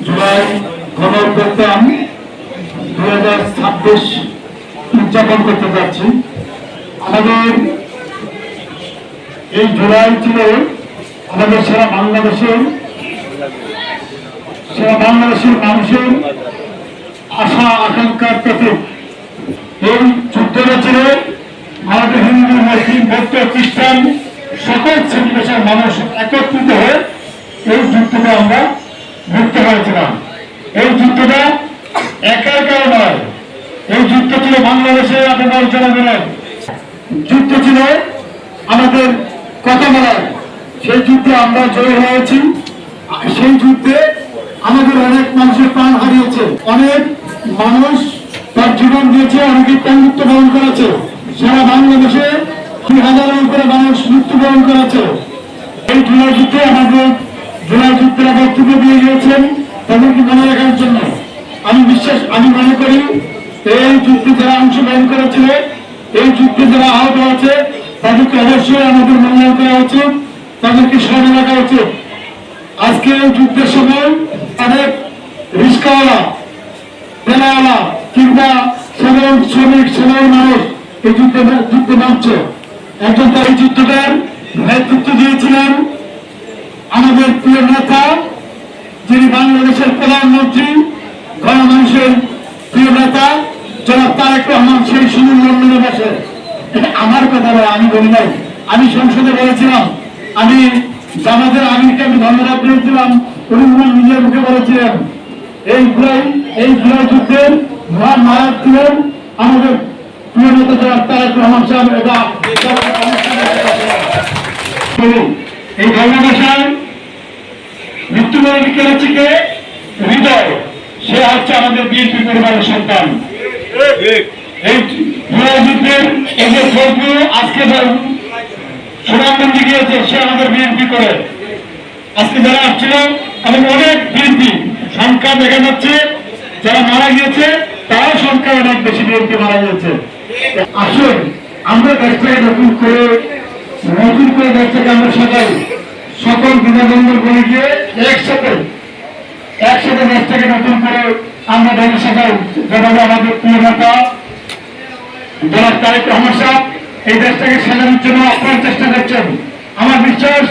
জুলাই গণঅভ্যুত্থান 2026 উদযাপন করতে যাচ্ছি। আমাদের এই জুলাই ছিল আমাদের সারা বাংলাদেশের মানুষের আশা আকাঙ্ক্ষার প্রতীক। এই যুদ্ধটা ছিল আমাদের হিন্দু, মুসলিম, বৌদ্ধ, খ্রিস্টান সকল শ্রেণী পেশার মানুষ একত্রিত হয়ে এই যুদ্ধটা আমরা মুক্ত হয়েছিলাম। এই যুদ্ধটা একা একা নয়, এই যুদ্ধ ছিল বাংলাদেশের আপনার জনগণের যুদ্ধ, ছিল আমাদের কথা বলার। সেই যুদ্ধে আমরা জয় হয়েছি। সেই যুদ্ধে আমাদের অনেক মানুষের প্রাণ হারিয়েছে, অনেক মানুষ তার জীবন দিয়েছে, অনেকে মৃত্যুবরণ করেছে। সারা বাংলাদেশে 2,000-এর উপরে মানুষ মৃত্যুবরণ করেছে। এই জুলাই যুদ্ধে আমাদের জুলাই যুদ্ধের বক্তব্য দিয়ে গিয়েছেন তাদেরকে মনে রাখার জন্য। আমি মনে করি এই যুদ্ধে যারা অংশগ্রহণ করেছিল, এই যুদ্ধে যারা আহত আছে, তাদেরকে অবশ্যই আমাদের মূল্যায়ন করা উচিত, তাদেরকে স্মরণে রাখা উচিত। আজকে এই যুদ্ধের সময় অনেক রিস্কাওয়ালা, ঠেলাওয়ালা কিংবা সাধারণ শ্রমিক, সাধারণ মানুষ এই যুদ্ধে নামছে। একজন তার এই যুদ্ধটার নেতৃত্ব দিয়েছিলেন আমাদের প্রিয় নেতা, যিনি বাংলাদেশের প্রধানমন্ত্রী, গণমানুষের প্রিয় নেতা জনাব তারেক রহমান। সেই সুনীল লন্ডনে বসে, আমার কথা বলে আমি বলি নাই, আমি সংসদে বলেছিলাম, আমি জামাতের আমিরকে আমি ধন্যবাদ দিয়েছিলাম, উনি নিজের মুখে বলেছিলেন এই জুলাই যুদ্ধের মহান নায়ক ছিলেন আমাদের প্রিয় নেতা জনাব তারেক রহমান সাহেব। এই ভালোবাসার মৃত্যুবরণ করেছে কে? হৃদয়। সে হচ্ছে আমাদের বিএনপি পরিবারের সন্তান। এই জুলাই যুদ্ধের এই যে ফজলু আজকে সুনামগঞ্জে গিয়েছে, সে আমাদের বিএনপি করে। আজকে যারা আসছিল আমাদের অনেক বিএনপি, সংখ্যা দেখা যাচ্ছে যারা মারা গিয়েছে তারাও সংখ্যা অনেক বেশি বিএনপি মারা গিয়েছে। আসুন আমরা দেশটাকে নতুন করে দেশটাকে আমরা সকল বিনোদন করে গিয়ে একসাথে দেশটাকে নতুন করে আমরা দেশে সাজাই। যেভাবে আমাদের প্রিয় নেতা জনাব তারেক রহমান সাহেব এই দেশটাকে সাজানোর জন্য আপনার চেষ্টা করছেন। আমার বিশ্বাস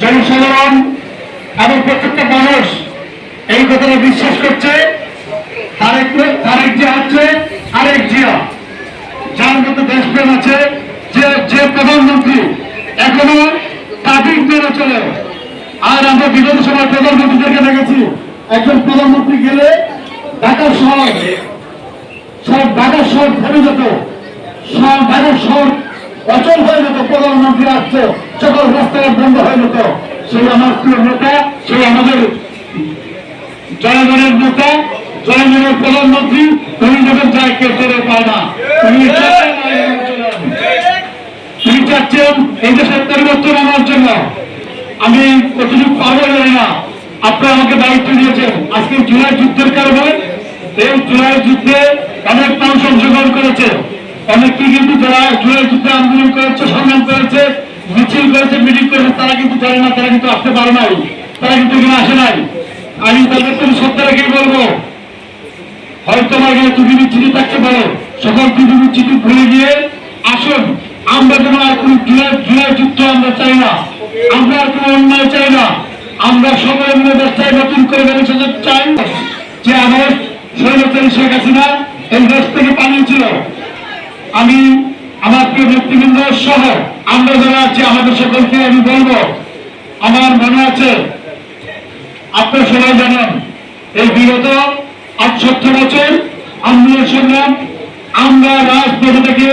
জনসাধারণ এবং প্রত্যেকটা মানুষ এই কথাটা বিশ্বাস করছে। তারেক জিয়া হচ্ছে আরেক জিয়া, যার মধ্যে দেশপ্রেম আছে, যে প্রধানমন্ত্রী এখনো তাবিজ মেনে চলে। আর আমরা বিগত সময় প্রধানমন্ত্রীদেরকে দেখেছি, একজন প্রধানমন্ত্রী গেলে ঢাকা শহর থেমে যেত, ঢাকা শহর অচল হয়ে যেত। প্রধানমন্ত্রী আসছে, সকল রাস্তাঘাট বন্ধ হয়ে যেত। সেই আমার প্রিয় নেতা, সেই আমাদের জনগণের নেতা, জনগণের প্রধানমন্ত্রী, উনি যখন যায় কেউ টেরে পায় না। তিনি চাচ্ছেন এই দেশের পরিবর্তন আনার জন্য। আমি কতটুকু পারবো জানি না, আপনারা আমাকে দায়িত্ব দিয়েছেন। আজকে জুলাই যুদ্ধের কারণে এই জুলাই যুদ্ধে অনেক মানুষ অংশগ্রহণ করেছে, অনেককে কিন্তু যারা জুলাই যুদ্ধে আন্দোলন করেছে, সংগ্রাম করেছে, মিছিল করেছে, মিটিং করেছে, তারা কিন্তু জানে না, তারা কিন্তু আসতে পারে নাই, তারা কিন্তু এখানে আসে নাই। আমি তাদের তুমি সত্য রেখে বলবো, হয়তো আমার এখানে পৃথিবীর চিঠি থাকতে পারে, সকল পৃথিবীর চিঠি ভুলে গিয়ে আসুন। আমরা যেন আর কোন জুলাই যুদ্ধ আমরা চাই না, আমরা আর কোন অন্যায় চাই না। আমরা সকলে মিলে দেশটায় নতুন করে ব্যবস্থা চাই। যে আমার স্বৈরাচারী শেখ হাসিনা এই দেশ থেকে পালিয়েছিল, আমি আমার প্রিয় নেতৃবৃন্দ সহ আমরা যারা আছি আমাদের সকলকে আমি বলবো, আমার মনে আছে আপনারা সবাই জানেন এই বিগত 68 বছর আন্দোলন সংগ্রাম আমরা রাজপথ থেকে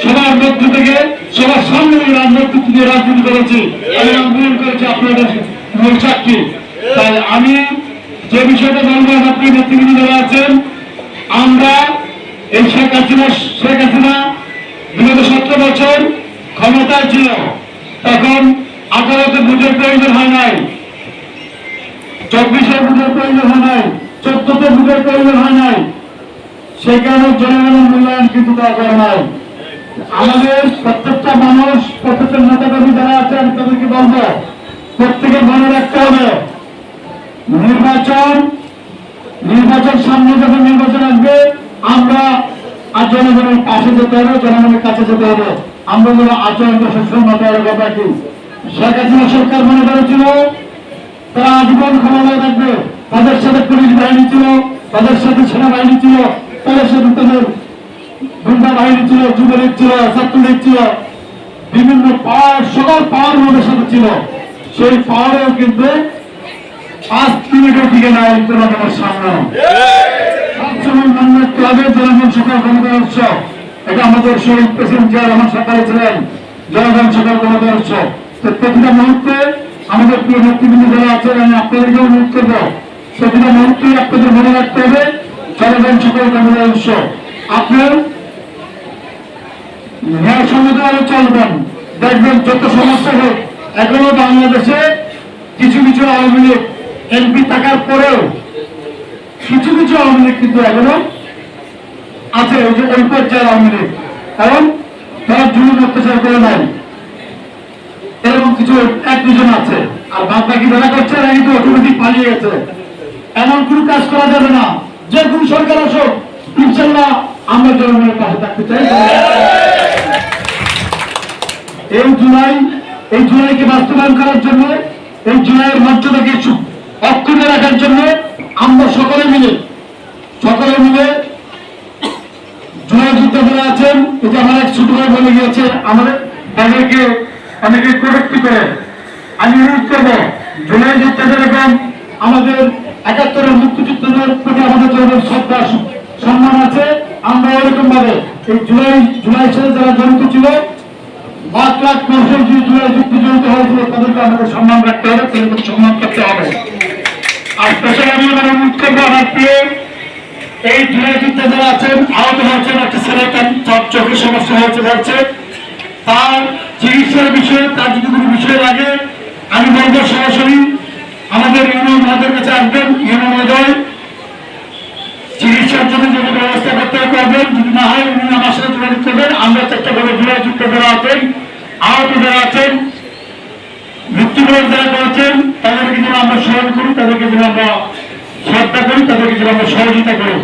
সবার মধ্য থেকে সবার সামনে রাজনীতি দিয়ে রাজনীতি করেছি, আমি আন্দোলন করেছি, আপনাদের মূল সাক্ষী। তাই আমি যে বিষয়টা বলবো, আপনি নেতৃবৃন্দ যারা আছেন, আমরা এই শেখ হাসিনা বিগত 17 বছর ক্ষমতায় ছিল, তখন আদালতে বুঝের প্রয়োজন হয় নাই, 24-এ বুঝের প্রয়োজন হয় নাই, 14-তে বুঝের প্রয়োজন হয় নাই। সেই কারণে জনগণের মূল্যায়ন কিন্তু দরকার নাই। আমাদের প্রত্যেকটা মানুষ, প্রত্যেকটা নেতাকর্মী যারা আছে, আমি তাদেরকে বলবো প্রত্যেকে মনে রাখতে হবে নির্বাচন সামনে যখন নির্বাচন আসবে আমরা আর জনগণের পাশে যেতে হবে, জনগণের কাছে যেতে হবে। আমরা যারা আচরণকে সবসময় মাথায় রাখা রাখি। শেখ হাসিনা সরকার মনে করেছিল তারা আজীবন ক্ষমতায় থাকবে, তাদের সাথে পুলিশ বাহিনী ছিল, তাদের সাথে সেনাবাহিনী ছিল, তাদের সাথে তাদের গুন্ডা বাহিনী ছিল, যুবলীগ ছিল, ছাত্রলীগ ছিল, বিভিন্ন পাওয়ার, সকল পাওয়ার আমাদের সাথে ছিল। সেই পাওয়ারেও কিন্তু 5 মিনিটের দিকে নাই জনগণের সামনে। সবসময় মনে রাখতে হবে জনগণ সকল ক্ষমতার উৎস। এটা আমাদের শহীদ প্রেসিডেন্ট জিয়া রহমান সরকারে ছিলেন জনগণ সকল ক্ষমতার উৎস। তো প্রতিটা মুহূর্তে আমাদের প্রিয় নেতৃবৃন্দ যারা আছেন, আমি আপনাদেরকেও অনুরোধ করবো, প্রতিটা মুহূর্তে আপনাদের মনে রাখতে হবে জনগণ সকল ক্ষমতার উৎস। আপনার ন্যায় সমাধানে চলবেন, দেখবেন যত সমস্যা হোক, এখনো বাংলাদেশে কিছু কিছু আওয়ামী লীগ এমপি থাকার পরেও কিছু কিছু আওয়ামী লীগ কিন্তু এখনো আছে, ওই যে ওই পর্যায়ের আওয়ামী লীগ, কারণ তারা জুলুম অত্যাচার করে নাই, এরকম কিছু 1-2 জন আছে। আর বাদ বাকি যারা করছে এরা কিন্তু অটোমেটিক পালিয়ে গেছে। এমন কোন কাজ করা যাবে না, যে কোন সরকার আসুক ইনশাল্লাহ আমরা জনগণের পাশে থাকতে চাই। এই জুলাইকে বাস্তবায়ন করার জন্য, এই জুলাইয়ের মর্যাদাকে অক্ষুণ্ণ রাখার জন্য আমরা সকলে মিলে জুলাই যুদ্ধ যারা আছেন, এই যে আমার এক ছোট ভাই বলে গিয়েছে, আমাদের তাদেরকে অনেকে প্রযুক্তি করে আমি অনুরোধ করবো জুলাই যুদ্ধের এবং আমাদের 71-এর মুক্তিযুদ্ধের প্রতি আমাদের জন্য শ্রদ্ধা সম্মান আছে। আমরা এরকম ভাবে এই জুলাই সালে যারা জড়িত ছিল, 5 লাখ মানুষের যে জুলাই যুদ্ধে জড়িত হয়েছিল, তাদেরকে আমাদের সম্মান রাখতে হবে, তাদেরকে সম্মান করতে হবে। আর স্পেশাল আমি অনুরোধ করবো আমার প্রিয় এই জুলাই যুদ্ধে যারা আছেন, আহত হয়েছেন, একটা ছেলে তার চোখের সমস্যা হয়েছে, তার চিকিৎসার বিষয়ে, তার যদি কোনো বিষয় লাগে আমি বলবো সরাসরি আমাদের ইউনিয়নের কাছে আসবেন। ইউনিয়ন চিকিৎসার জন্য যদি ব্যবস্থা করতে পারবেন, যদি না হয় উনি আমার সাথে যোগাযোগ করবেন। আমরা চেষ্টা করবো জুলাই যুদ্ধ যারা আছেন, আহত যারা আছেন, মৃত্যুবরণ যারা করেছেন, তাদেরকে যেন আমরা স্মরণ করি, তাদেরকে যেন আমরা শ্রদ্ধা করি, তাদেরকে যেন আমরা সহযোগিতা করি।